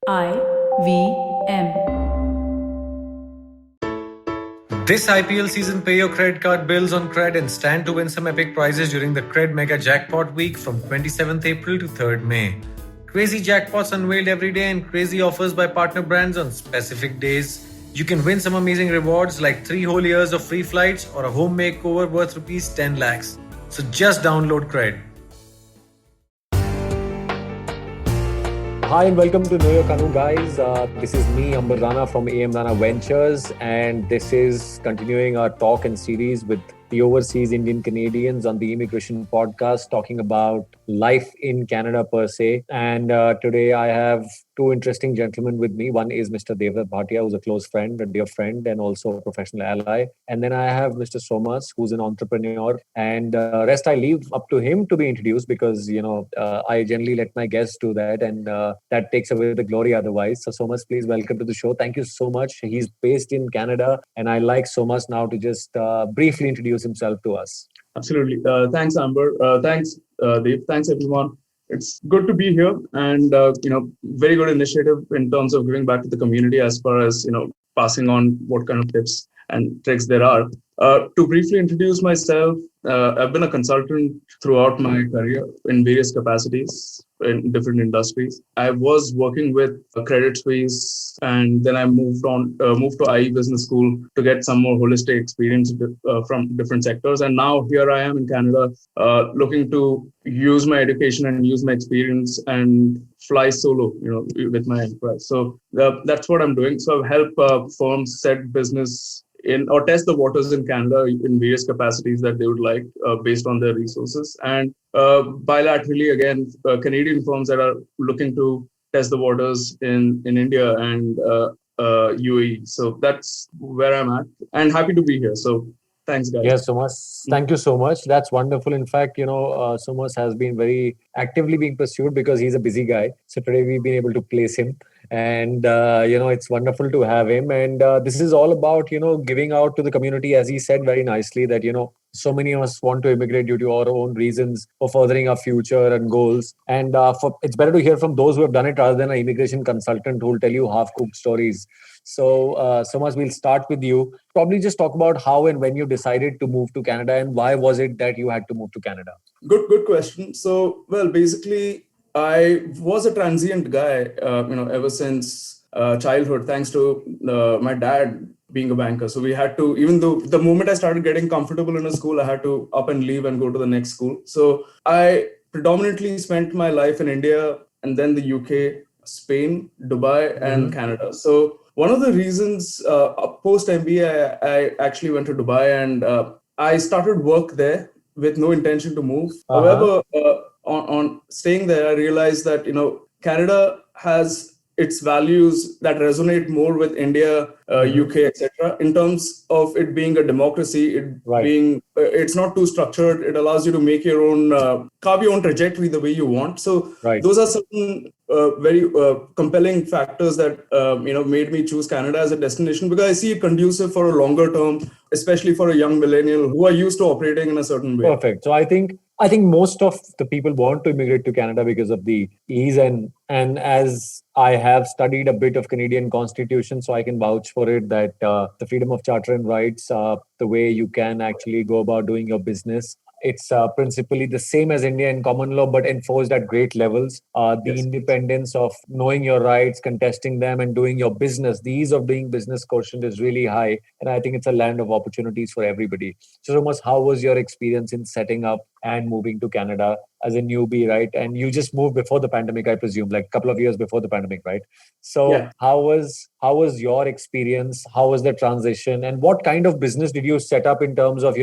IVM. This IPL season, pay your credit card bills on Cred and stand to win some epic prizes during the Cred Mega Jackpot Week from 27th April to 3rd May. Crazy jackpots unveiled every day and crazy offers by partner brands on specific days. You can win some amazing rewards like 3 whole years of free flights or a home makeover worth rupees 10 lakhs. So just download Cred. Hi and welcome to Know Your Kanu, guys. This is me, Amber Rana from AM Rana Ventures, and this is continuing our talk and series with the overseas Indian Canadians on the Immigration Podcast, talking about life in Canada per se. And today I have two interesting gentlemen with me. One is Mr. Devrat Bhatia, who's a close friend, a dear friend, and also a professional ally. And then I have Mr. Somas, who's an entrepreneur. And rest I leave up to him to be introduced because, I generally let my guests do that. And that takes away the glory otherwise. So Somas, please welcome to the show. Thank you so much. He's based in Canada. And I like Somas now to just briefly introduce himself to us. Absolutely. Thanks, Amber. Thanks, Dev. Thanks, everyone. It's good to be here, and very good initiative in terms of giving back to the community as far as passing on what kind of tips and tricks there are. To briefly introduce myself, I've been a consultant throughout my career in various capacities in different industries. I was working with Credit Suisse, and then I moved to IE Business School to get some more holistic experience from different sectors. And now here I am in Canada, looking to use my education and use my experience and fly solo, with my enterprise. So that's what I'm doing. So I've helped firms set business or test the waters in Canada in various capacities that they would like based on their resources. And bilaterally, again, Canadian firms that are looking to test the waters in India and UAE. So that's where I'm at and happy to be here. So thanks, guys. Yes, Somas. Thank you so much. That's wonderful. In fact, Somas has been very actively being pursued because he's a busy guy. So today we've been able to place him. And, it's wonderful to have him. And this is all about, giving out to the community, as he said very nicely, that, so many of us want to immigrate due to our own reasons for furthering our future and goals. And it's better to hear from those who have done it rather than an immigration consultant who will tell you half-cooked stories. So, Somas, we'll start with you. Probably just talk about how and when you decided to move to Canada and why was it that you had to move to Canada? Good question. So, well, basically, I was a transient guy, ever since childhood, thanks to my dad being a banker. So we had to, even though the moment I started getting comfortable in a school, I had to up and leave and go to the next school. So I predominantly spent my life in India and then the UK, Spain, Dubai, and Canada. So one of the reasons post MBA, I actually went to Dubai and I started work there with no intention to move. However, on staying there, I realized that, Canada has its values that resonate more with India, UK, etc. In terms of it being a democracy, it's not too structured. It allows you to make your own, carve your own trajectory the way you want. So those are certain very compelling factors that made me choose Canada as a destination, because I see it conducive for a longer term, especially for a young millennial who are used to operating in a certain way. Perfect. So I think most of the people want to immigrate to Canada because of the ease, and as I have studied a bit of Canadian Constitution, so I can vouch for it that the freedom of charter and rights, the way you can actually go about doing your business, it's principally the same as India in common law, but enforced at great levels. The independence of knowing your rights, contesting them, and doing your business, the ease of doing business quotient is really high. And I think it's a land of opportunities for everybody. So, Thomas, how was your experience in setting up and moving to Canada as a newbie, right? And you just moved before the pandemic, I presume, like a couple of years before the pandemic, right? So how was your experience? How was the transition? And what kind of business did you set up in terms of,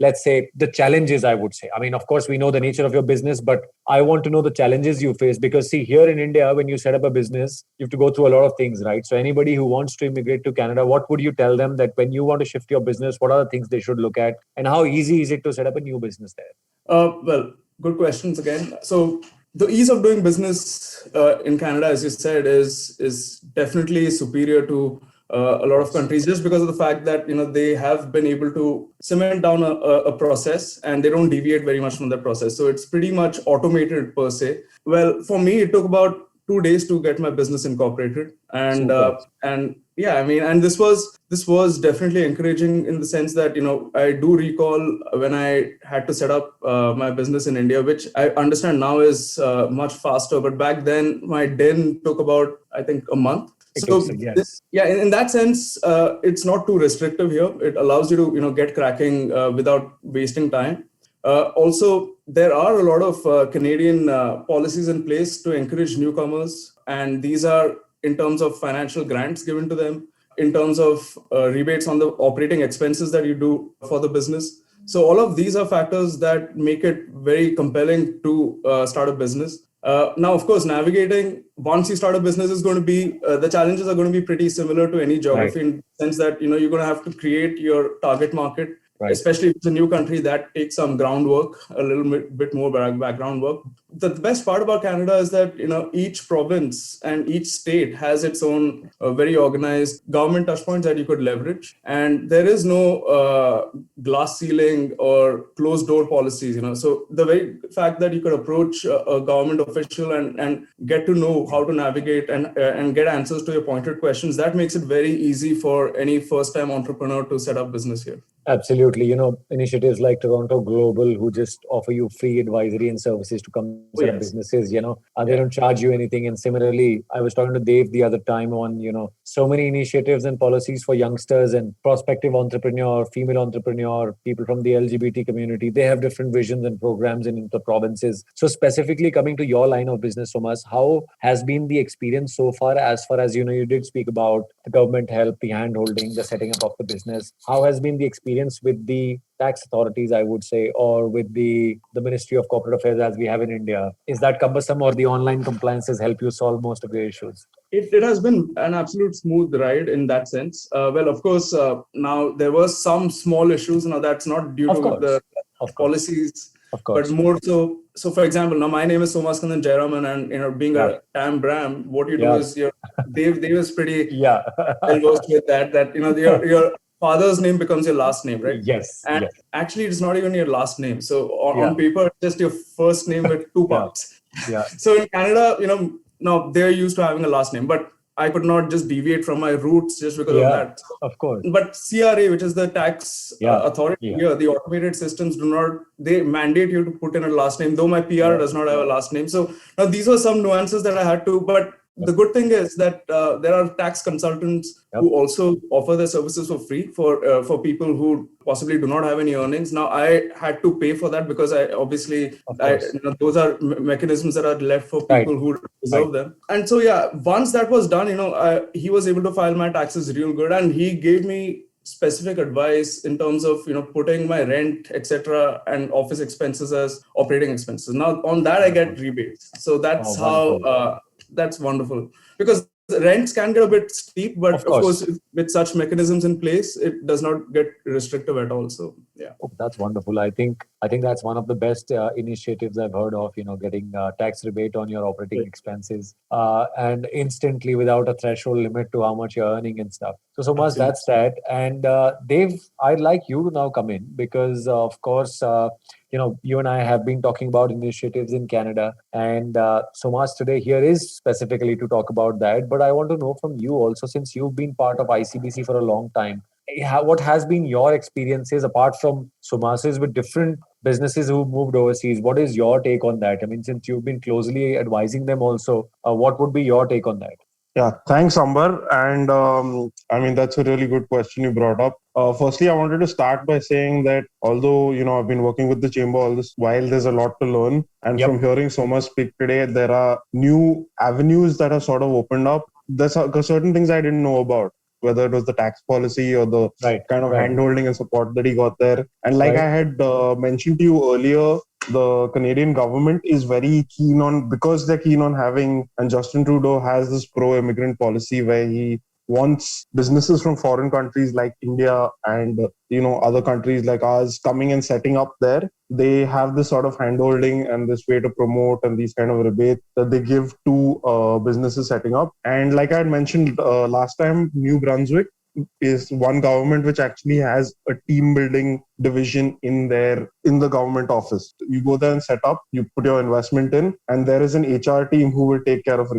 let's say the challenges, I would say? I mean, of course, we know the nature of your business, but I want to know the challenges you face, because see, here in India, when you set up a business, you have to go through a lot of things, right? So anybody who wants to immigrate to Canada, what would you tell them that when you want to shift your business, what are the things they should look at, and how easy is it to set up a new business there? Well, good questions again. So the ease of doing business in Canada, as you said, is definitely superior to a lot of countries, just because of the fact that they have been able to cement down a process and they don't deviate very much from that process. So it's pretty much automated per se. Well, for me, it took about 2 days to get my business incorporated. And Super. and yeah, I mean, and this was definitely encouraging in the sense that, I do recall when I had to set up my business in India, which I understand now is much faster, but back then my DIN took about, I think, a month. Yes. Yeah, in that sense, it's not too restrictive here. It allows you to, get cracking without wasting time. Also, there are a lot of Canadian policies in place to encourage newcomers, and these are in terms of financial grants given to them, in terms of rebates on the operating expenses that you do for the business. So all of these are factors that make it very compelling to start a business. Now, of course, navigating once you start a business is going to be the challenges are going to be pretty similar to any geography, in the sense that you're going to have to create your target market. Right. Especially if it's a new country, that takes some groundwork, a little bit more background work. The best part about Canada is that each province and each state has its own very organized government touchpoints that you could leverage, and there is no glass ceiling or closed door policies. So the very fact that you could approach a government official and get to know how to navigate and get answers to your pointed questions, that makes it very easy for any first-time entrepreneur to set up business here. Absolutely. Initiatives like Toronto Global, who just offer you free advisory and services to come set up businesses, they don't charge you anything. And similarly, I was talking to Dave the other time on, so many initiatives and policies for youngsters and prospective entrepreneur, female entrepreneur, people from the LGBT community. They have different visions and programs in the provinces. So specifically coming to your line of business, Somas, how has been the experience so far as you did speak about the government help, the hand-holding, the setting up of the business. How has been the experience with the tax authorities, I would say, or with the Ministry of Corporate Affairs as we have in India? Is that cumbersome, or the online compliances help you solve most of your issues? It has been an absolute smooth ride in that sense. Well, of course, now there were some small issues. Now that's not due to the policies, but more so. So, for example, now my name is Somaskandan Jayaraman, and being a TAM Bram, what you do is Dave is pretty well versed with that. That your father's name becomes your last name, right? Yes. And actually, it's not even your last name. So on paper, it's just your first name with two parts. So in Canada, now they're used to having a last name, but I could not just deviate from my roots just because of that. Of course. But CRA, which is the tax authority here, the automated systems they mandate you to put in a last name, though my PR does not have a last name. So now these were some nuances that I had to, but the good thing is that there are tax consultants who also offer their services for free for people who possibly do not have any earnings. Now, I had to pay for that because those are mechanisms that are left for people who deserve them. And so, once that was done, he was able to file my taxes real good, and he gave me specific advice in terms of putting my rent, etc., and office expenses as operating expenses. Now, on that I get rebates. So that's that's wonderful, because rents can get a bit steep, but of course with such mechanisms in place, it does not get restrictive at all. So that's wonderful. I think that's one of the best initiatives I've heard of, getting tax rebate on your operating expenses and instantly without a threshold limit to how much you're earning and stuff. So much that's that. And Dave, I'd like you to now come in because of course, you and I have been talking about initiatives in Canada, and Somas today here is specifically to talk about that. But I want to know from you also, since you've been part of ICBC for a long time, what has been your experiences apart from Somas's with different businesses who moved overseas? What is your take on that? I mean, since you've been closely advising them also, what would be your take on that? Yeah, thanks, Amber. And that's a really good question you brought up. Firstly, I wanted to start by saying that although, I've been working with the chamber all this while, there's a lot to learn. And from hearing Somas speak today, there are new avenues that have sort of opened up. There's certain things I didn't know about, whether it was the tax policy or the kind of hand-holding and support that he got there. And like I had mentioned to you earlier, the Canadian government is very keen on, because they're keen on having, and Justin Trudeau has this pro-immigrant policy where he wants businesses from foreign countries like India and, other countries like ours coming and setting up there. They have this sort of hand-holding and this way to promote and these kind of rebates that they give to businesses setting up. And like I had mentioned last time, New Brunswick is one government which actually has a team building division in the government office. You go there and set up, you put your investment in, and there is an HR team who will take care of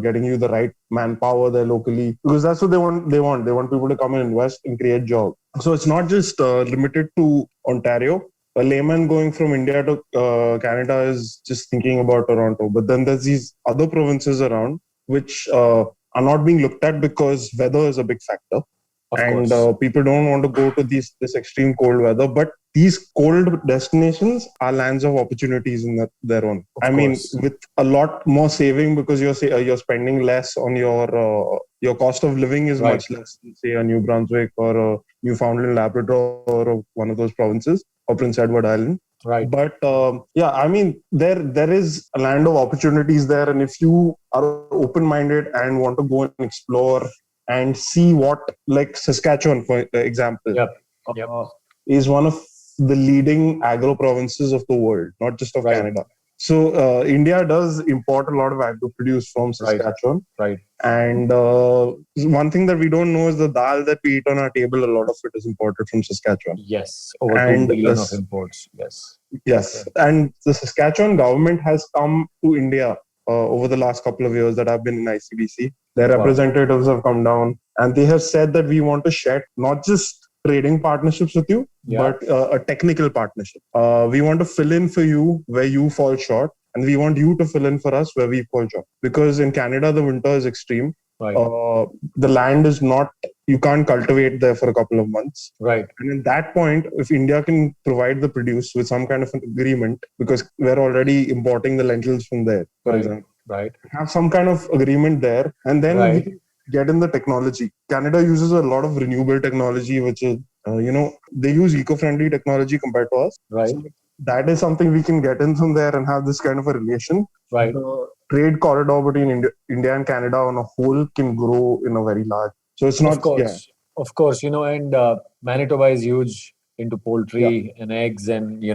getting you the right manpower there locally, because that's what they want. They want people to come and invest and create jobs. So it's not just limited to Ontario. A layman going from India to Canada is just thinking about Toronto. But then there's these other provinces around which are not being looked at because weather is a big factor. And people don't want to go to this extreme cold weather. But these cold destinations are lands of opportunities in their own. I mean, with a lot more saving, because you're spending less on your cost of living is much less than, say, a New Brunswick or a Newfoundland, Labrador, or one of those provinces, or Prince Edward Island. Right. But I mean, there is a land of opportunities there. And if you are open-minded and want to go and explore and see what, like Saskatchewan, for example, is one of the leading agro provinces of the world, not just of Canada. So India does import a lot of agro produce from Saskatchewan. Right. And one thing that we don't know is the dal that we eat on our table, a lot of it is imported from Saskatchewan. Yes, over 2 billion of imports. Yes. And the Saskatchewan government has come to India over the last couple of years that I've been in ICBC. Their representatives have come down and they have said that we want to share not just trading partnerships with you, but a technical partnership. We want to fill in for you where you fall short, and we want you to fill in for us where we fall short. Because in Canada, the winter is extreme. The land is not, you can't cultivate there for a couple of months. Right. And at that point, if India can provide the produce with some kind of an agreement, because we're already importing the lentils from there, for example. Right. Have some kind of agreement there, and then we get in the technology. Canada uses a lot of renewable technology, which is, they use eco-friendly technology compared to us. Right. So that is something we can get in from there and have this kind of a relation. Right. The trade corridor between India and Canada on a whole can grow in a very large. So it's not. Of course, and Manitoba is huge into poultry and eggs and,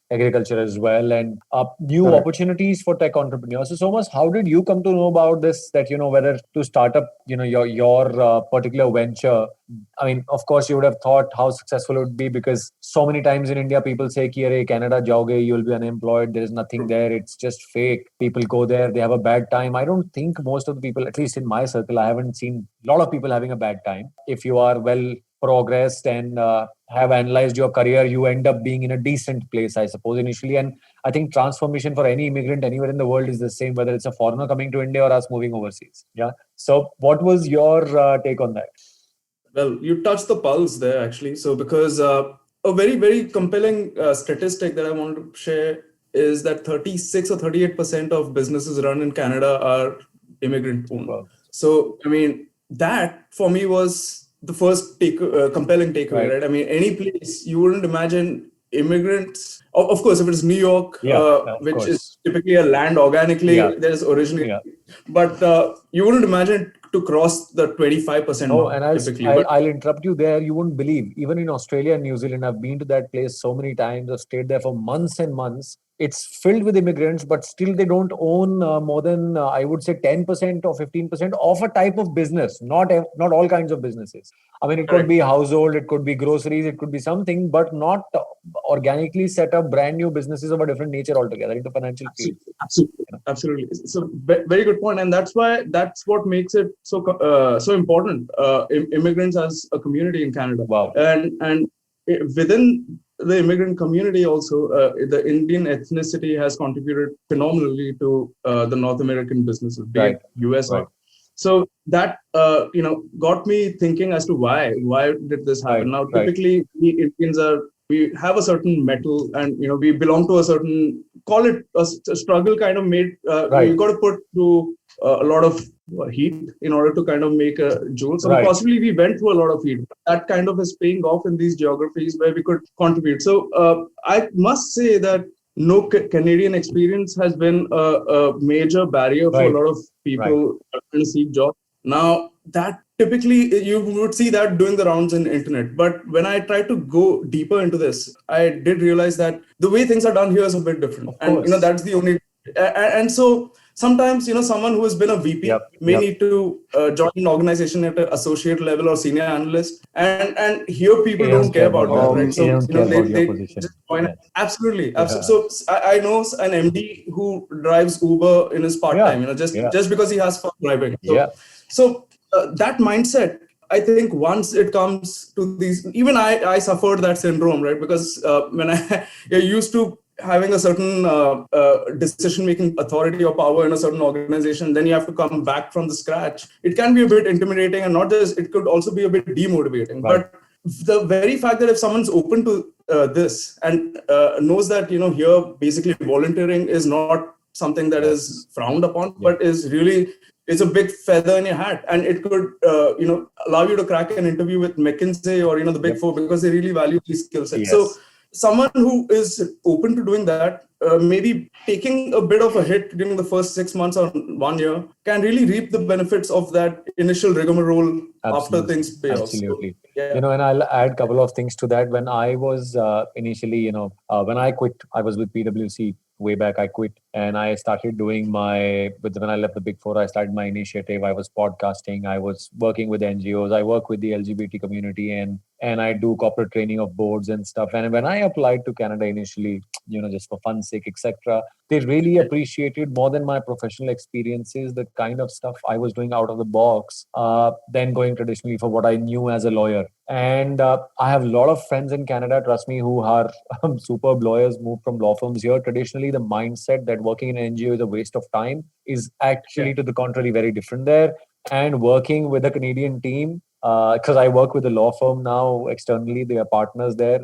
agriculture as well, and new opportunities for tech entrepreneurs. So, Somas, how did you come to know about this, that, whether to start up, your particular venture? I mean, of course, you would have thought how successful it would be, because so many times in India, people say, Ki, Canada jaoge, you'll be unemployed. There is nothing there. It's just fake. People go there. They have a bad time. I don't think most of the people, at least in my circle, I haven't seen a lot of people having a bad time. If you are well progressed and have analyzed your career, you end up being in a decent place, I suppose, initially. And I think transformation for any immigrant anywhere in the world is the same, whether it's a foreigner coming to India or us moving overseas. Yeah. So what was your take on that? Well, you touched the pulse there, actually. So because a very, very compelling statistic that I wanted to share is that 36 or 38% of businesses run in Canada are immigrant owned. Wow. So, I mean, that for me was the first compelling takeaway, right? I mean, any place you wouldn't imagine immigrants. Of course, if it's New York, which is typically a land organically, there's originally, but you wouldn't imagine to cross the 25%. Oh, and I'll interrupt you there. You wouldn't believe, even in Australia and New Zealand, I've been to that place so many times. I've stayed there for months and months. It's filled with immigrants, but still they don't own more than, I would say, 10% or 15% of a type of business, not all kinds of businesses. I mean, it could be household, it could be groceries, it could be something, but not organically set up brand new businesses of a different nature altogether into financial field. Absolutely. It's a very good point. And that's what makes it so important, immigrants as a community in Canada. Wow. And within the immigrant community also, the Indian ethnicity has contributed phenomenally to the North American businesses, be it US or. So that got me thinking as to why did this happen. Now, typically we Indians we have a certain metal, and we belong to a certain, call it a struggle kind of made. You've got to put through a lot of heat in order to kind of make a jewel. So possibly we went through a lot of heat. That kind of is paying off in these geographies where we could contribute. So I must say that no Canadian experience has been a major barrier for a lot of people trying to seek jobs. Now, that typically you would see that doing the rounds in internet. But when I tried to go deeper into this, I did realize that the way things are done here is a bit different. And that's the only. And so sometimes, someone who has been a VP may Yep. need to join an organization at an associate level or senior analyst, and here people They don't care about that, right? They So don't care about your they position. just join. Yes. Absolutely. Yeah. So I know an MD who drives Uber in his part time, just because he has fun driving. So that mindset, I think once it comes to these, even I suffered that syndrome, right? Because when you're used to having a certain decision-making authority or power in a certain organization, then you have to come back from the scratch. It can be a bit intimidating, and not just, it could also be a bit demotivating. Right. But the very fact that if someone's open to this and knows that, here basically volunteering is not something that is frowned upon, but is really, it's a big feather in your hat, and it could allow you to crack an interview with McKinsey or the Big Four, because they really value these skill sets. So someone who is open to doing that, maybe taking a bit of a hit during the first 6 months or 1 year, can really reap the benefits of that initial rigmarole after things pay off. Absolutely. And I'll add a couple of things to that. When I was initially, when I quit, I was with PwC way back. I quit and I started doing when I left the Big Four, I started my initiative. I was podcasting. I was working with NGOs. I work with the LGBT community, and I do corporate training of boards and stuff. And when I applied to Canada initially, just for fun's sake, etc., they really appreciated, more than my professional experiences, the kind of stuff I was doing out of the box, than going traditionally for what I knew as a lawyer. And I have a lot of friends in Canada, trust me, who are superb lawyers, moved from law firms here. Traditionally, the mindset that working in an NGO is a waste of time is actually, to the contrary, very different there. And working with a Canadian team, because I work with a law firm now externally, they are partners there.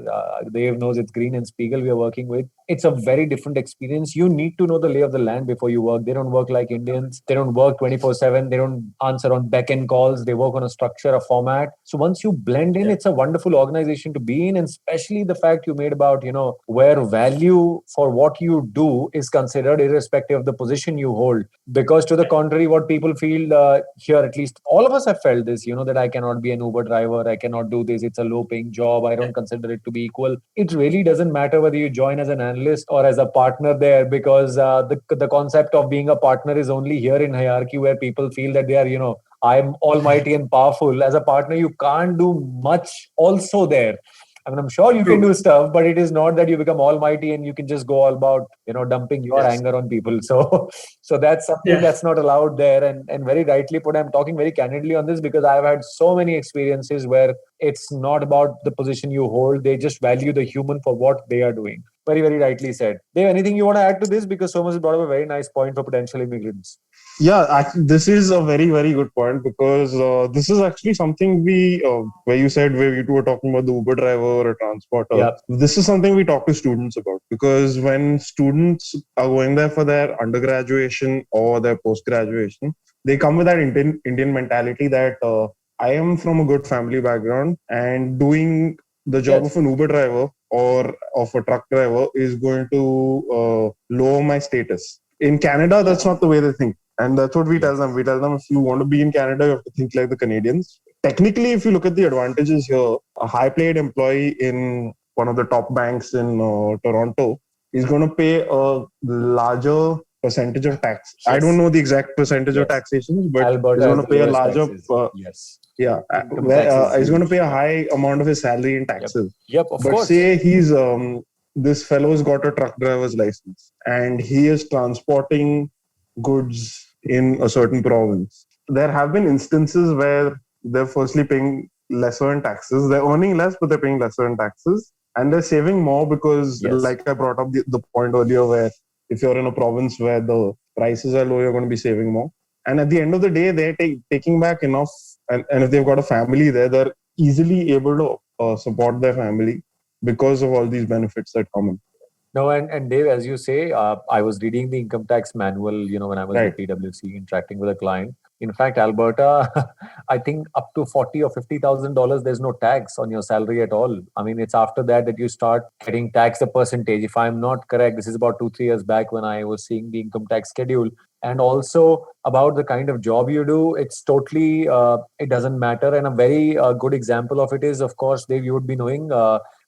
Dave knows it's Green and Spiegel we are working with. It's a very different experience. You need to know the lay of the land before you work. They don't work like Indians. They don't work 24/7. They don't answer on back-end calls. They work on a structure, a format. So once you blend in, it's a wonderful organization to be in, and especially the fact you made about, where value for what you do is considered irrespective of the position you hold. Because to the contrary, what people feel here, at least all of us have felt this, that I cannot be an Uber driver. I cannot do this. It's a low-paying job. I don't consider it to be equal. It really doesn't matter whether you join as an analyst or as a partner there, because the concept of being a partner is only here in hierarchy, where people feel that they are, I'm almighty and powerful. As a partner, you can't do much also there. I mean, I'm sure you can do stuff, but it is not that you become almighty and you can just go all about, dumping your anger on people. So that's something that's not allowed there. And very rightly put, I'm talking very candidly on this because I've had so many experiences where it's not about the position you hold. They just value the human for what they are doing. Very, very rightly said. Dave, anything you want to add to this? Because Somas has brought up a very nice point for potential immigrants. Yeah, actually, this is a very, very good point, because this is actually something where you said where you two were talking about the Uber driver or a transporter. Yep. This is something we talk to students about, because when students are going there for their undergraduation or their post-graduation, they come with that Indian mentality that I am from a good family background, and doing the job of an Uber driver or of a truck driver is going to lower my status. In Canada, that's not the way they think. And that's what we tell them. We tell them, if you want to be in Canada, you have to think like the Canadians. Technically, if you look at the advantages here, a high-paid employee in one of the top banks in Toronto is going to pay a larger percentage of tax. I don't know the exact percentage of taxation, but Alberta he's going to pay a larger... he's going to pay a high amount of his salary in taxes. Yep, of course. But say he's... this fellow's got a truck driver's license and he is transporting goods in a certain province. There have been instances where they're firstly paying lesser in taxes. They're earning less, but they're paying lesser in taxes. And they're saving more because, like I brought up the point earlier, where if you're in a province where the prices are low, you're going to be saving more. And at the end of the day, they're taking back enough. And if they've got a family there, they're easily able to support their family because of all these benefits that come in. No, and Dave, as you say, I was reading the income tax manual, when I was at PwC interacting with a client. In fact, Alberta, I think up to $40,000 or $50,000, there's no tax on your salary at all. I mean, it's after that you start getting taxed a percentage. If I'm not correct, this is about 2-3 years back when I was seeing the income tax schedule. And also about the kind of job you do, it's totally, it doesn't matter. And a very good example of it is, of course, Dave, you would be knowing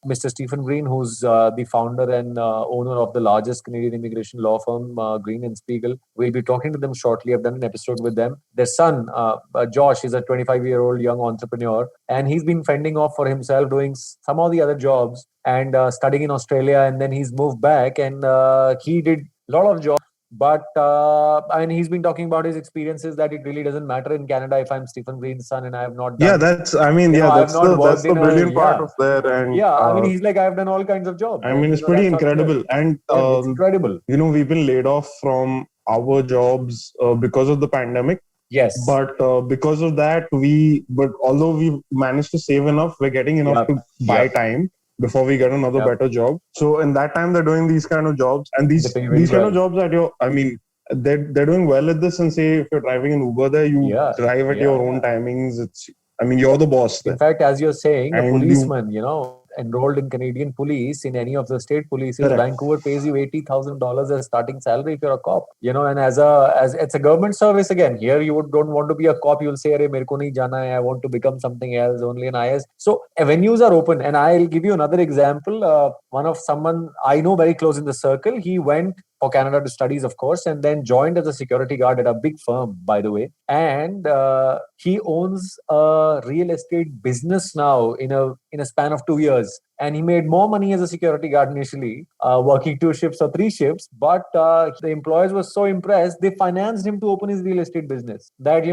Mr. Stephen Green, who's the founder and owner of the largest Canadian immigration law firm, Green and Spiegel. We'll be talking to them shortly. I've done an episode with them. Their son, Josh, is a 25-year-old young entrepreneur, and he's been fending off for himself, doing some of the other jobs and studying in Australia. And then he's moved back, and he did a lot of jobs. But and he's been talking about his experiences that it really doesn't matter in Canada if I'm Stephen Green's son and I have not done. Yeah, that's. I mean, yeah, I've that's not the worked in brilliant part yeah. of there. And Yeah, I mean, he's like, I've done all kinds of jobs. I mean, it's pretty incredible. And it's incredible. You know, we've been laid off from our jobs because of the pandemic. Yes. But because of that, but although we managed to save enough, we're getting enough to buy time before we get another better job. So in that time, they're doing these kind of jobs, and these kind of jobs that they're doing well at this. And say if you're driving an Uber there, you drive at your own timings. You're the boss there. In fact, as you're saying, a policeman, enrolled in Canadian police, in any of the state polices, Vancouver pays you $80,000 as starting salary if you're a cop. And as it's a government service again. Here you don't want to be a cop. You'll say, "Arey, mere ko nahi jana hai. I want to become something else, only an IS." So avenues are open. And I'll give you another example. One of someone I know very close in the circle. He went for Canada to studies, of course, and then joined as a security guard at a big firm, by the way. And he owns a real estate business now in a span of 2 years. And he made more money as a security guard initially, working 2 shifts or 3 shifts. But the employers were so impressed, they financed him to open his real estate business. That,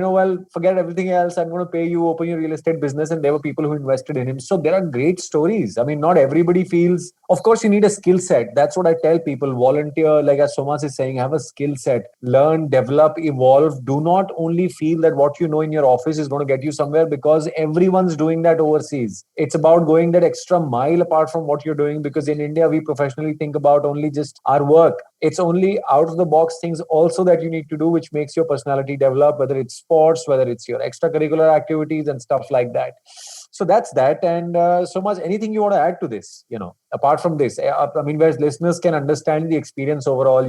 forget everything else. I'm going to pay you, open your real estate business. And there were people who invested in him. So there are great stories. I mean, not everybody feels, of course, you need a skill set. That's what I tell people. Volunteer, like as Somas is saying, have a skill set. Learn, develop, evolve. Do not only feel that what you know in your office is going to get you somewhere, because everyone's doing that overseas. It's about going that extra mile apart from what you're doing, because in India we professionally think about only just our work. It's only out of the box things also that you need to do, which makes your personality develop, whether it's sports, whether it's your extracurricular activities and stuff like that. So that's that. And so much, anything you want to add to this, apart from this, I mean, where listeners can understand the experience overall,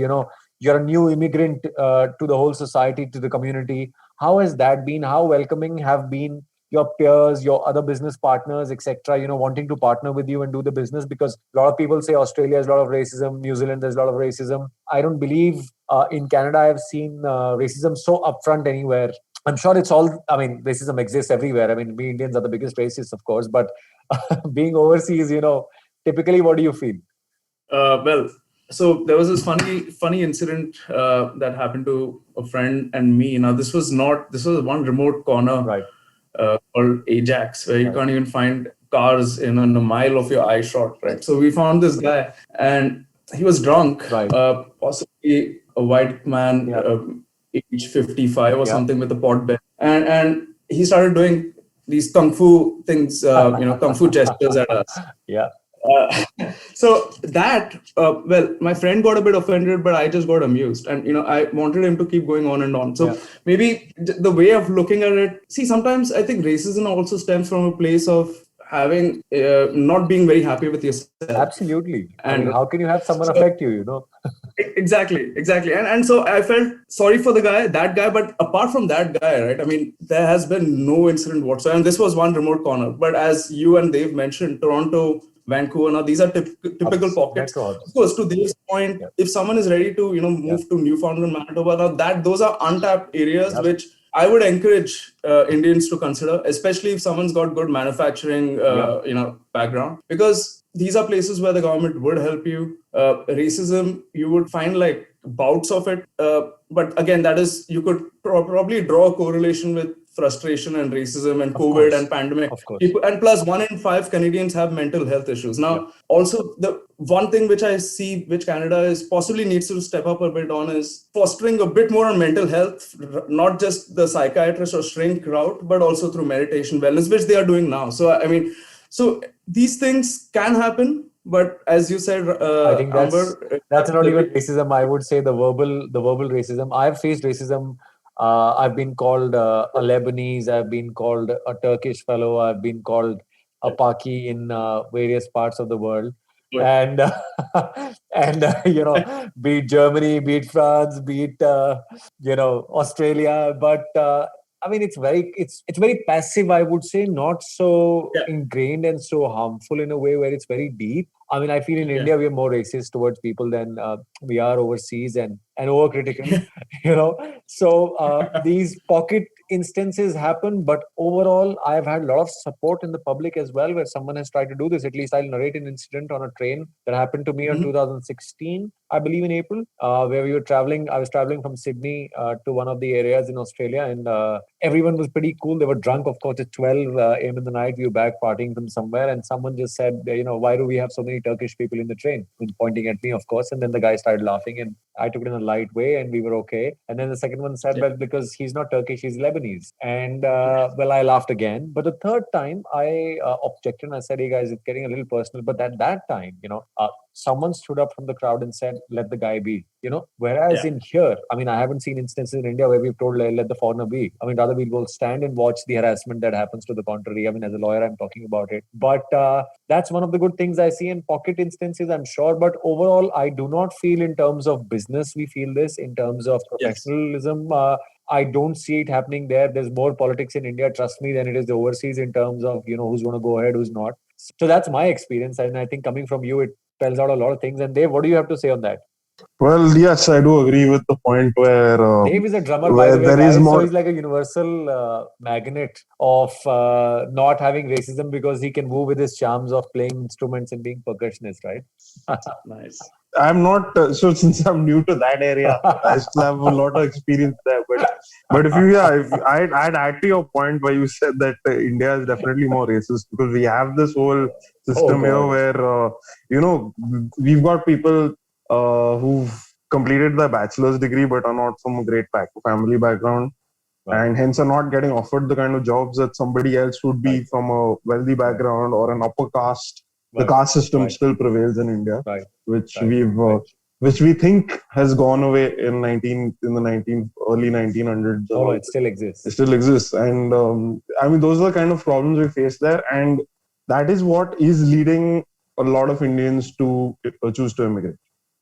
you're a new immigrant to the whole society, to the community. How has that been? How welcoming have been your peers, your other business partners, etc., wanting to partner with you and do the business? Because a lot of people say Australia has a lot of racism, New Zealand there's a lot of racism. I don't believe in Canada I've seen racism so upfront anywhere. I'm sure racism exists everywhere. I mean, we Indians are the biggest racists, of course, but being overseas, typically what do you feel? So there was this funny incident that happened to a friend and me. Now, this was one remote corner. Right. Called Ajax, where you can't even find cars in a mile of your eye shot, right? So we found this guy, and he was drunk, possibly a white man, age 55 or something, with a pot belly, and he started doing these kung fu things, kung fu gestures at us. Yeah. So that, my friend got a bit offended, but I just got amused. And, I wanted him to keep going on and on. So maybe the way of looking at it, sometimes I think racism also stems from a place of having, not being very happy with yourself. Absolutely. And how can you have someone affect you, Exactly. And so I felt sorry for that guy, but apart from that guy, right, I mean, there has been no incident whatsoever. And this was one remote corner. But as you and Dave mentioned, Toronto, Vancouver, now these are typical pockets. Of course, to Dave's point, if someone is ready to, move to Newfoundland, Manitoba, now those are untapped areas which I would encourage Indians to consider, especially if someone's got good manufacturing, background, because these are places where the government would help you. Racism, you would find like bouts of it. But again, that is, you could probably draw a correlation with frustration and racism and COVID and pandemic. Of course. And plus 1 in 5 Canadians have mental health issues. Now, also the one thing which I see, which Canada is possibly needs to step up a bit on, is fostering a bit more on mental health, not just the psychiatrist or shrink route, but also through meditation, wellness, which they are doing now. So these things can happen. But as you said, I think that's not even racism. I would say the verbal racism. I've faced racism. I've been called a Lebanese. I've been called a Turkish fellow. I've been called a Paki in various parts of the world. And be it Germany, be it France, be it Australia. But I mean, it's very passive, I would say, not so Yeah. ingrained and so harmful in a way where it's very deep. I mean, I feel in Yeah. India we are more racist towards people than we are overseas, and overcritical, you know. So these pocket instances happen, but overall, I've had a lot of support in the public as well, where someone has tried to do this. At least I'll narrate an incident on a train that happened to me in 2016, I believe, in April, where we were traveling. I was traveling from Sydney to one of the areas in Australia, and everyone was pretty cool. They were drunk, of course. At 12 a.m. in the night, we were back partying from somewhere, and someone just said, why do we have so many Turkish people in the train? And pointing at me, of course. And then the guy started laughing, and I took it in a light way, and we were okay. And then the second one said, well, because he's not Turkish, he's Lebanese. And well, I laughed again. But the third time, I objected, and I said, hey guys, it's getting a little personal. But at that time, someone stood up from the crowd and said, let the guy be. Whereas in here, I mean, I haven't seen instances in India where we've told, let the foreigner be. I mean, rather we will stand and watch the harassment that happens to the contrary. I mean, as a lawyer, I'm talking about it. But that's one of the good things I see in pocket instances, I'm sure. But overall, I do not feel in terms of business, we feel this in terms of professionalism. I don't see it happening there. There's more politics in India, trust me, than it is overseas in terms of, who's going to go ahead, who's not. So that's my experience. And I think coming from you, it spells out a lot of things. And Dave, what do you have to say on that? Well, yes, I do agree with the point where Dave is a drummer, by the way, there guys, is more. So he's like a universal magnet of not having racism because he can move with his charms of playing instruments and being percussionist, right? Nice. I'm not so since I'm new to that area, I still have a lot of experience there. But if I'd add to your point where you said that India is definitely more racist because we have this whole system here where we've got people who've completed their bachelor's degree but are not from a great family background, and hence are not getting offered the kind of jobs that somebody else would be from a wealthy background or an upper caste. The caste system still prevails in India, which we think has gone away in the early 1900s. Oh, it still exists. It still exists, and I mean those are the kind of problems we face there, and that is what is leading a lot of Indians to choose to immigrate.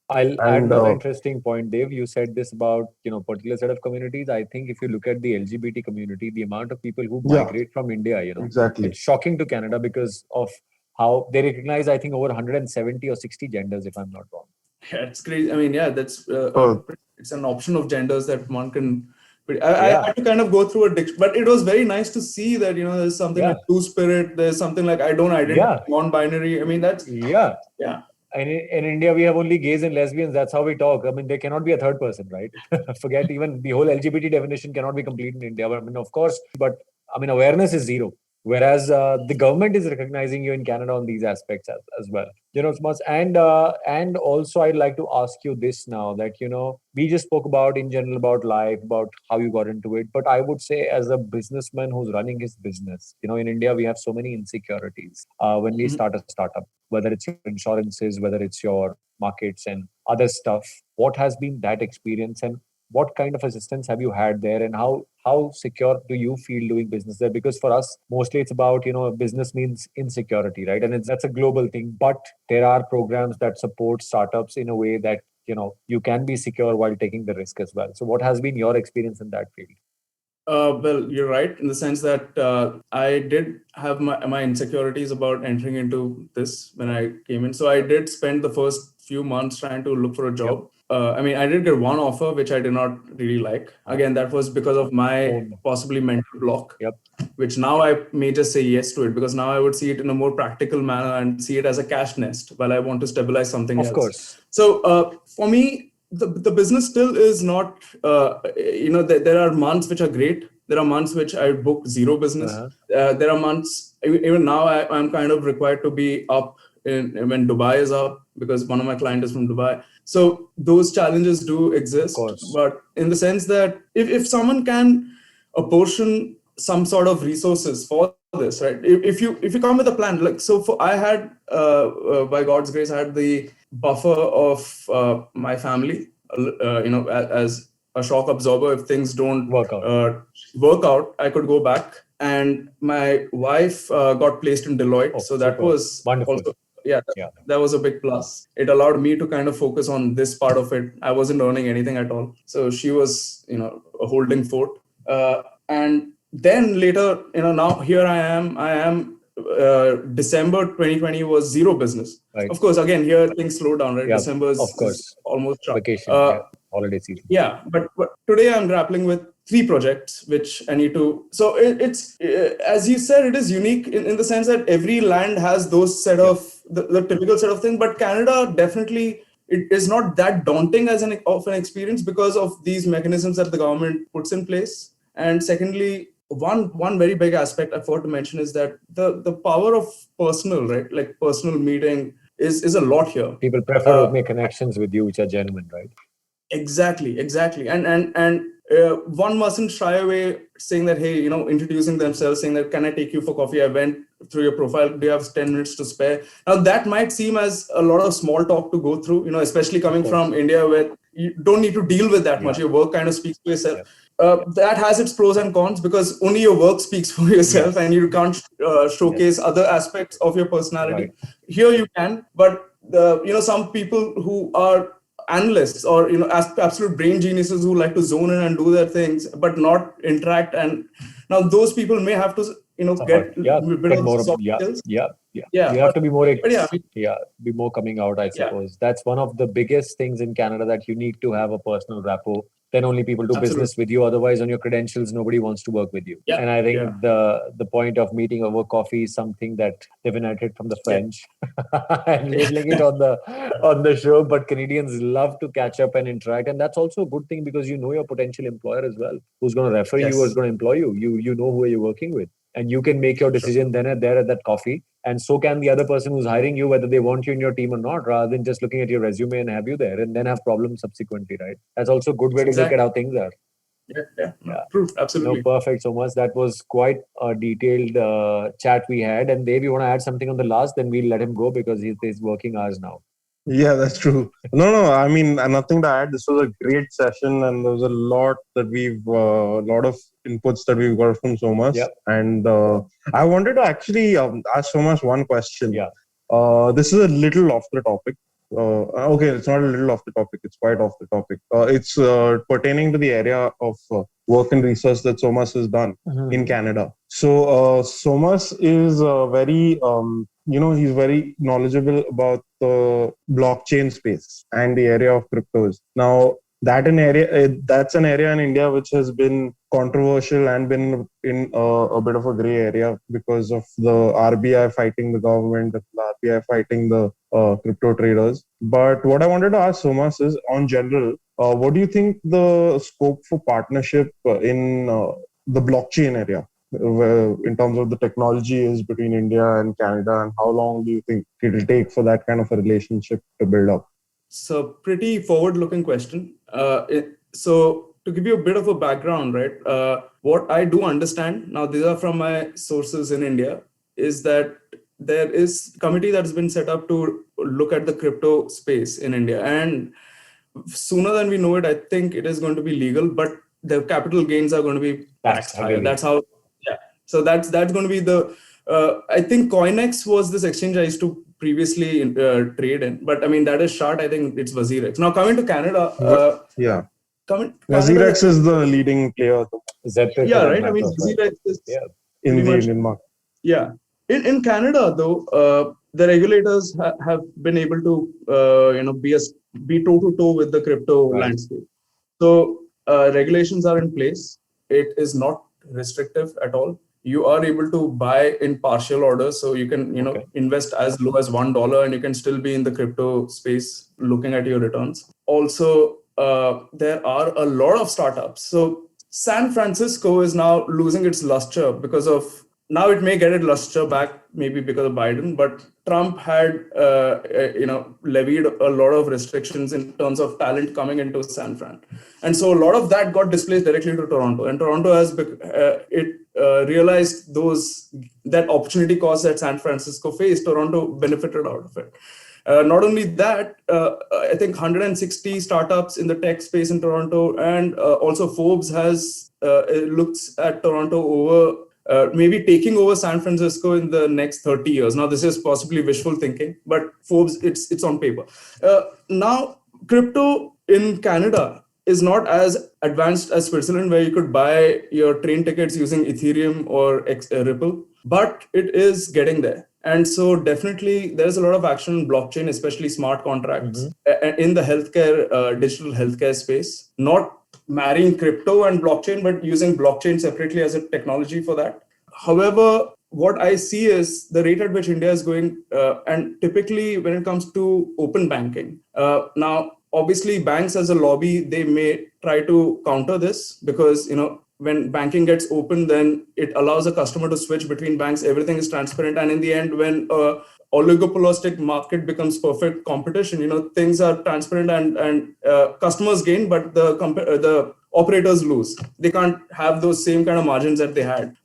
I'll add another interesting point, Dave. You said this about particular set of communities. I think if you look at the LGBT community, the amount of people who migrate from India, exactly, it's shocking to Canada because of how they recognize, I think, over 170 or 60 genders, if I'm not wrong. Yeah, it's crazy. I mean, that's it's an option of genders that one can. I had to kind of go through a dictionary, but it was very nice to see that there's something like two-spirit. There's something like I don't identify non-binary. I mean, that's yeah. And in India, we have only gays and lesbians. That's how we talk. I mean, there cannot be a third person, right? Forget even the whole LGBT definition cannot be complete in India. I mean, of course, but I mean, awareness is zero. Whereas the government is recognizing you in Canada on these aspects as well. And also I'd like to ask you this now that, we just spoke about in general about life, about how you got into it. But I would say as a businessman who's running his business, in India, we have so many insecurities when we start a startup, whether it's your insurances, whether it's your markets and other stuff. What has been that experience and what kind of assistance have you had there, and how secure do you feel doing business there? Because for us, mostly it's about, business means insecurity, right? And that's a global thing. But there are programs that support startups in a way that, you can be secure while taking the risk as well. So what has been your experience in that field? Well, you're right in the sense that I did have my insecurities about entering into this when I came in. So I did spend the first few months trying to look for a job. I mean, I did get one offer, which I did not really like. Again, that was because of my possibly mental block, which now I may just say yes to it because now I would see it in a more practical manner and see it as a cash nest while I want to stabilize something else. Of course. So for me, the business still is not, there are months which are great. There are months which I book zero business. There are months, even now I'm kind of required to be up when Dubai is up because one of my clients is from Dubai. So those challenges do exist, but in the sense that if someone can apportion some sort of resources for this, right? If you come with a plan, like I had by God's grace, I had the buffer of my family, as a shock absorber. If things don't work out, I could go back. And my wife got placed in Deloitte, so that was wonderful. Also, that was a big plus. It allowed me to kind of focus on this part of it. I wasn't earning anything at all, so she was, a holding fort. And then later, now here I am. December 2020 was zero business. Right. Of course, again, here things slow down, right? Yeah, December of course. is almost shut. Vacation, holiday season. Yeah, but today I'm grappling with 3 projects which I need to. So it's as you said, it is unique in the sense that every land has those set of the typical set of things. But Canada definitely, it is not that daunting as an experience because of these mechanisms that the government puts in place. And secondly, one very big aspect I forgot to mention is that the power of personal, right? Like personal meeting is a lot here. People prefer to make connections with you which are genuine, right? Exactly. And one mustn't shy away saying that, hey, introducing themselves, saying that, can I take you for coffee? I went through your profile. Do you have 10 minutes to spare? Now that might seem as a lot of small talk to go through, especially coming from India where you don't need to deal with that much. Your work kind of speaks for yourself. That has its pros and cons because only your work speaks for yourself and you can't showcase other aspects of your personality. Right. Here you can, but some people who are analysts or absolute brain geniuses who like to zone in and do their things but not interact, and now those people may have to get a bit of more soft skills. You have to be more be more coming out, I suppose. That's one of the biggest things in Canada, that you need to have a personal rapport. Then only people do business with you. Otherwise, on your credentials, nobody wants to work with you. And I think the point of meeting over coffee is something that they've inherited from the French and labeling it on the show. But Canadians love to catch up and interact, and that's also a good thing because you know your potential employer as well, who's going to refer you, who's going to employ you. You know who you're working with, and you can make your decision then and there at that coffee. And so can the other person who's hiring you, whether they want you in your team or not, rather than just looking at your resume and have you there and then have problems subsequently, right? That's also a good way to look at how things are. True. Absolutely. No, perfect. So much. That was quite a detailed chat we had. And Dave, you want to add something on the last? Then we'll let him go because he's working hours now. Yeah, that's true. No, I mean, nothing to add. This was a great session, and there was a lot that lot of inputs that we've got from Somas. Yep. And I wanted to actually ask Somas one question. Yeah. This is a little off the topic. Okay, it's not a little off the topic. It's quite off the topic. It's pertaining to the area of work and research that Somas has done in Canada. So Somas is very, he's very knowledgeable about the blockchain space and the area of cryptos. Now, that's an area in India which has been controversial and been in a bit of a gray area because of the RBI fighting the government, the RBI fighting the crypto traders. But what I wanted to ask Somas is, on general, what do you think the scope for partnership in the blockchain area, in terms of the technology, is between India and Canada, and how long do you think it will take for that kind of a relationship to build up? So pretty forward-looking question. So to give you a bit of a background, right? What I do understand, now these are from my sources in India, is that there is a committee that's been set up to look at the crypto space in India. And sooner than we know it, I think it is going to be legal, but the capital gains are going to be taxed higher. That's how, So that's going to be the, I think CoinEx was this exchange I used to previously trade in, but I mean, that is short. I think it's WazirX. Now coming to Canada. WazirX is the leading player. Right. I mean, WazirX is in the Indian market. Yeah. In Canada, though, the regulators have been able to, be toe to toe with the crypto landscape. So regulations are in place. It is not restrictive at all. You are able to buy in partial orders, so you can, invest as low as $1, and you can still be in the crypto space looking at your returns. Also, there are a lot of startups. So San Francisco is now losing its luster because of, now it may get its luster back, maybe because of Biden, but Trump had, levied a lot of restrictions in terms of talent coming into San Fran. And so a lot of that got displaced directly to Toronto. And Toronto has realized that opportunity cost that San Francisco faced, Toronto benefited out of it. Not only that, I think 160 startups in the tech space in Toronto, and also Forbes has looks at Toronto over maybe taking over San Francisco in the next 30 years. Now, this is possibly wishful thinking, but Forbes, it's on paper. Now, crypto in Canada is not as advanced as Switzerland, where you could buy your train tickets using Ethereum or Ripple, but it is getting there. And so definitely there's a lot of action on blockchain, especially smart contracts in the healthcare, digital healthcare space, not marrying crypto and blockchain, but using blockchain separately as a technology for that. However, what I see is the rate at which India is going, and typically when it comes to open banking. Now, obviously, banks as a lobby, they may try to counter this because, when banking gets open, then it allows a customer to switch between banks. Everything is transparent. And in the end, when oligopolistic market becomes perfect competition, things are transparent and customers gain, but the operators lose. They can't have those same kind of margins that they had.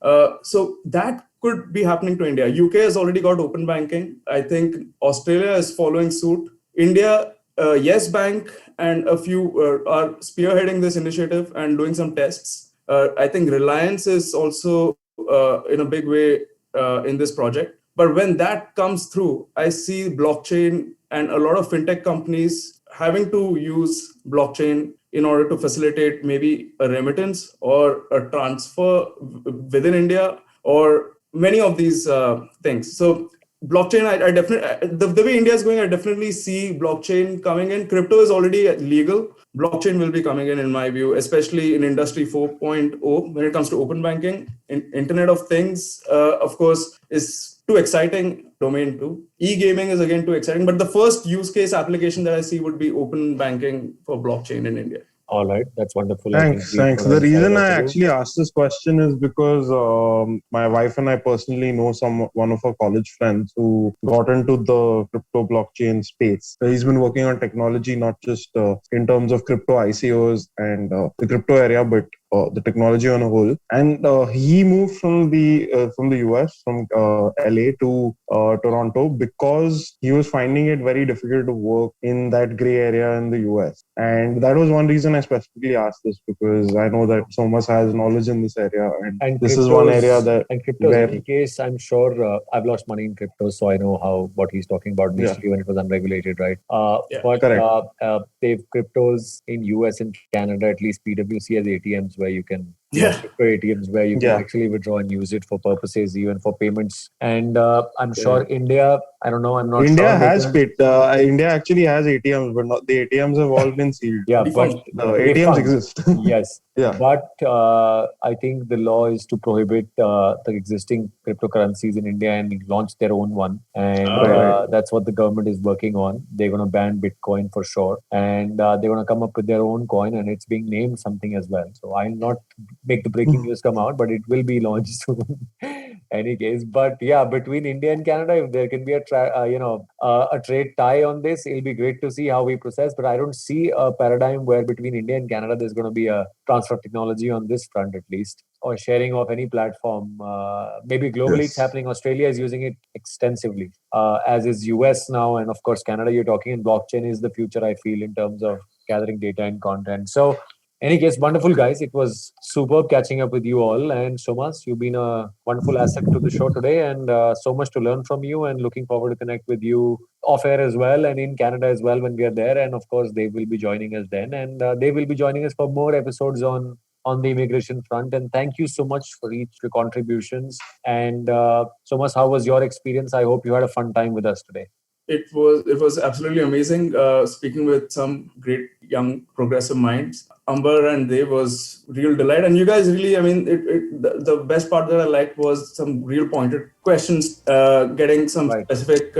So that could be happening to India. UK has already got open banking. I think Australia is following suit. India, Yes Bank and a few are spearheading this initiative and doing some tests. I think Reliance is also in a big way in this project. But when that comes through, I see blockchain and a lot of fintech companies having to use blockchain in order to facilitate maybe a remittance or a transfer within India or many of these things. So blockchain, I definitely, the way India is going, I definitely see blockchain coming in. Crypto is already legal. Blockchain will be coming in my view, especially in Industry 4.0 when it comes to open banking. Internet of Things, of course, is too exciting domain too. E-gaming is again too exciting. But the first use case application that I see would be open banking for blockchain in India. All right, that's wonderful. Thanks. The reason I actually asked this question is because my wife and I personally know one of our college friends who got into the crypto blockchain space. He's been working on technology, not just in terms of crypto ICOs and the crypto area, but the technology on a whole. And he moved from the US, from LA to Toronto, because he was finding it very difficult to work in that gray area in the US. And that was one reason I specifically asked this, because I know that Somas has knowledge in this area. And this is one area that... And crypto, in case, I'm sure I've lost money in crypto, so I know what he's talking about initially when it was unregulated, right? But they've cryptos in US and Canada, at least PwC has ATMs where you can crypto ATMs where you can actually withdraw and use it for purposes, even for payments. And I'm sure India, I don't know, I'm not India sure. Has India actually has ATMs, but not, the ATMs have all been sealed. But the ATMs exist. Yes. But I think the law is to prohibit the existing cryptocurrencies in India and launch their own one. And that's what the government is working on. They're going to ban Bitcoin for sure. And they're going to come up with their own coin, and it's being named something as well. So I'll not make the breaking news come out, but it will be launched soon. Any case, but between India and Canada, if there can be a trade tie on this, it'll be great to see how we process. But I don't see a paradigm where between India and Canada there's going to be a transfer of technology on this front, at least, or sharing of any platform. Maybe globally it's happening. Australia is using it extensively, as is US now, and of course Canada. You're talking, and blockchain is the future, I feel, in terms of gathering data and content. So, any case, wonderful guys. It was superb catching up with you all. And Somas, you've been a wonderful asset to the show today, and so much to learn from you, and looking forward to connect with you off air as well, and in Canada as well when we are there. And of course, they will be joining us then, and they will be joining us for more episodes on the immigration front. And thank you so much for each your contributions. And Somas, how was your experience? I hope you had a fun time with us today. It was absolutely amazing speaking with some great young progressive minds. Amber and Dev was real delight, and you guys really, I mean, the best part that I liked was some real pointed questions, getting some specific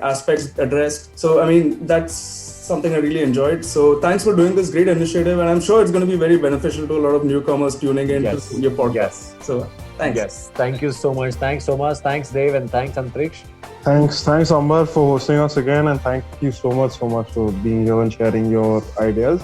aspects addressed. So I mean, that's something I really enjoyed. So thanks for doing this great initiative, and I'm sure it's going to be very beneficial to a lot of newcomers tuning in to your podcast. So thanks. Yes, thank you so much. Thanks so much. Thanks Dev, and thanks Antriksh. Thanks Amber for hosting us again, and thank you so much for being here and sharing your ideas.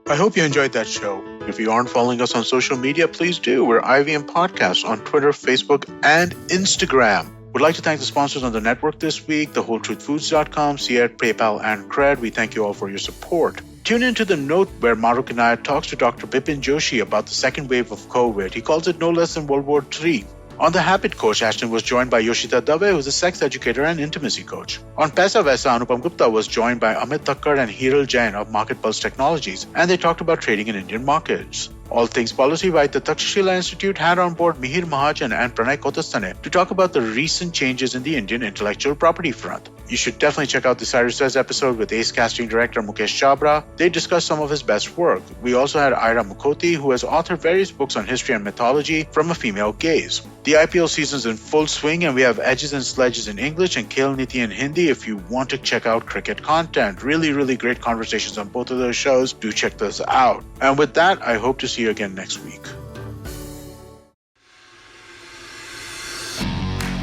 I hope you enjoyed that show. If you aren't following us on social media, please do. We're IVM Podcasts on Twitter, Facebook, and Instagram. We'd like to thank the sponsors on the network this week, thewholetruthfoods.com, Seat, PayPal, and Cred. We thank you all for your support. Tune into The Note, where Maruk Inayat talks to Dr. Bipin Joshi about the second wave of COVID. He calls it no less than World War III. On The Habit Coach, Ashton was joined by Yoshita Dave, who's a sex educator and intimacy coach. On Paisa Vaisa, Anupam Gupta was joined by Amit Thakkar and Hiral Jain of Market Pulse Technologies, and they talked about trading in Indian markets. All Things Policy by the Takshashila Institute had on board Mihir Mahajan and Pranay Kotastane to talk about the recent changes in the Indian intellectual property front. You should definitely check out the Cyrus Says episode with Ace casting director Mukesh Chabra. They discussed some of his best work. We also had Ira Mukhoti, who has authored various books on history and mythology from a female gaze. The IPL season's in full swing, and we have Edges and Sledges in English and Khel Niti in Hindi if you want to check out cricket content. Really, really great conversations on both of those shows. Do check those out. And with that, I hope to see you again next week.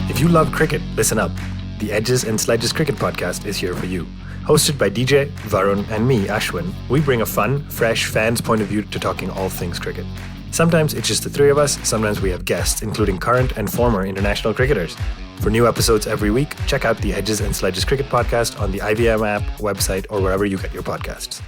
If you love cricket, listen up. The Edges and Sledges Cricket Podcast is here for you. Hosted by DJ, Varun, and me, Ashwin, we bring a fun, fresh fan's point of view to talking all things cricket. Sometimes it's just the three of us, sometimes we have guests, including current and former international cricketers. For new episodes every week, check out the Edges and Sledges Cricket Podcast on the IVM app, website, or wherever you get your podcasts.